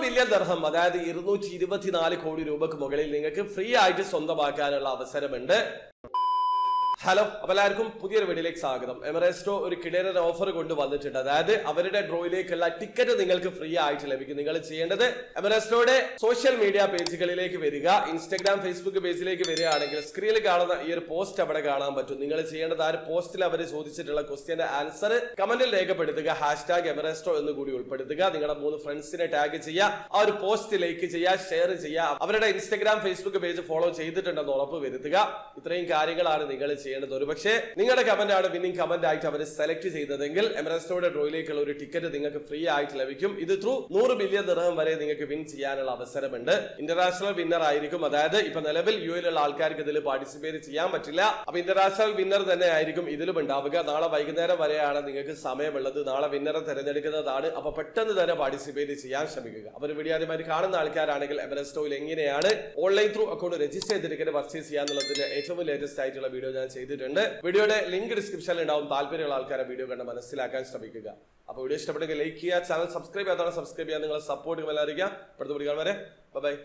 Billion dirham, അതായത് 224 കോടി രൂപക്ക് മുകളിൽ നിങ്ങൾക്ക് ഫ്രീ ആയിട്ട് സ്വന്തമാക്കാനുള്ള അവസരമുണ്ട്. ഹലോ, അപ്പൊ എല്ലാവർക്കും പുതിയൊരു വീഡിയോയിലേക്ക് സ്വാഗതം. എമറേസ്റ്റോ ഒരു കിടലൻ ഓഫർ കൊണ്ട് വന്നിട്ടുണ്ട്. അതായത് അവരുടെ ഡ്രോയിലേക്കുള്ള ടിക്കറ്റ് നിങ്ങൾക്ക് ഫ്രീ ആയിട്ട് ലഭിക്കും. നിങ്ങൾ ചെയ്യേണ്ടത് എമറേസ്റ്റോയുടെ സോഷ്യൽ മീഡിയ പേജുകളിലേക്ക് വരിക. ഇൻസ്റ്റാഗ്രാം, ഫേസ്ബുക്ക് പേജിലേക്ക് വരികയാണെങ്കിൽ സ്ക്രീനിൽ കാണുന്ന ഈ ഒരു പോസ്റ്റ് അവിടെ കാണാൻ പറ്റും. നിങ്ങൾ ചെയ്യേണ്ടത് ആ ഒരു പോസ്റ്റിൽ അവർ ചോദിച്ചിട്ടുള്ള ക്വസ്റ്റ്യന്റെ ആൻസർ കമന്റിൽ രേഖപ്പെടുത്തുക. #എമറേസ്റ്റോ എന്ന് കൂടി ഉൾപ്പെടുത്തുക. നിങ്ങളുടെ 3 ഫ്രണ്ട്സിനെ ടാഗ് ചെയ്യുക. ആ ഒരു പോസ്റ്റ് ലൈക്ക് ചെയ്യുക, ഷെയർ ചെയ്യുക. അവരുടെ ഇൻസ്റ്റാഗ്രാം, ഫേസ്ബുക്ക് പേജ് ഫോളോ ചെയ്തിട്ടുണ്ടെന്ന് ഉറപ്പ് വരുത്തുക. ഇത്രയും കാര്യങ്ങളാണ് നിങ്ങൾ ചെയ്യേണ്ടത്. ഒരുപക്ഷെ നിങ്ങളുടെ കമന്റ് ആണ് വിന്നിംഗ് കമന്റ് ആയിട്ട് അവർ സെലക്ട് ചെയ്തതെങ്കിൽ എമറേസ്റ്റോയുടെ ഡ്രോയിലേക്കുള്ള ഒരു ടിക്കറ്റ് നിങ്ങൾക്ക് ഫ്രീ ആയിട്ട് ലഭിക്കും. ഇത് ത്രൂ 100 ബില്യൺ ദിർഹം വരെ നിങ്ങൾക്ക് വിൻ ചെയ്യാനുള്ള അവസരമുണ്ട്. ഇന്റർനാഷണൽ വിന്നർ ആയിരിക്കും. അതായത് ഇപ്പൊ നിലവിൽ യുഎയിലുള്ള ആൾക്കാർക്ക് ഇതിൽ പാർട്ടിസിപ്പേറ്റ് ചെയ്യാൻ പറ്റില്ല. അപ്പൊ ഇന്റർനാഷണൽ വിന്നർ തന്നെ ആയിരിക്കും ഇതിലും ഉണ്ടാവുക. നാളെ വൈകുന്നേരം വരെയാണ് നിങ്ങൾക്ക് സമയമുള്ളത്. നാളെ വിന്നറെ തിരഞ്ഞെടുക്കുന്നതാണ്. അപ്പൊ പെട്ടെന്ന് തന്നെ പാർട്ടിസിപ്പേറ്റ് ചെയ്യാൻ ശ്രമിക്കുക. അപ്പൊ ഒരു വീഡിയോ ആദ്യമായി കാണുന്ന ആൾക്കാരാണെങ്കിൽ എമറേസ്റ്റോയിൽ എങ്ങനെയാണ് ഓൺലൈൻ ത്രൂ അക്കൗണ്ട് രജിസ്റ്റർ ചെയ്ത് ടിക്കറ്റ് പർച്ചേസ് ചെയ്യാന്നുള്ളതിന്റെ ഏറ്റവും ലേറ്റസ്റ്റ് ആയിട്ടുള്ള വീഡിയോ ഞാൻ ചെയ്തിട്ടുണ്ട്. വീഡിയോയുടെ ലിങ്ക് ഡിസ്ക്രിപ്ഷനിൽ ഉണ്ടാവും. താല്പര്യമുള്ള ആൾക്കാരെ വീഡിയോ കണ്ട് മനസ്സിലാക്കാൻ ശ്രമിക്കുക. അപ്പോൾ വീഡിയോ ഇഷ്ടപ്പെട്ടെങ്കിൽ ലൈക്ക് ചെയ്യുക, ചാനൽ സബ്സ്ക്രൈബ് ചെയ്യാതാണ് സബ്സ്ക്രൈബ് ചെയ്യാൻ നിങ്ങളെ സപ്പോർട്ട് അറിയിക്കുക. അടുത്ത വീഡിയോ വരെ ബൈ.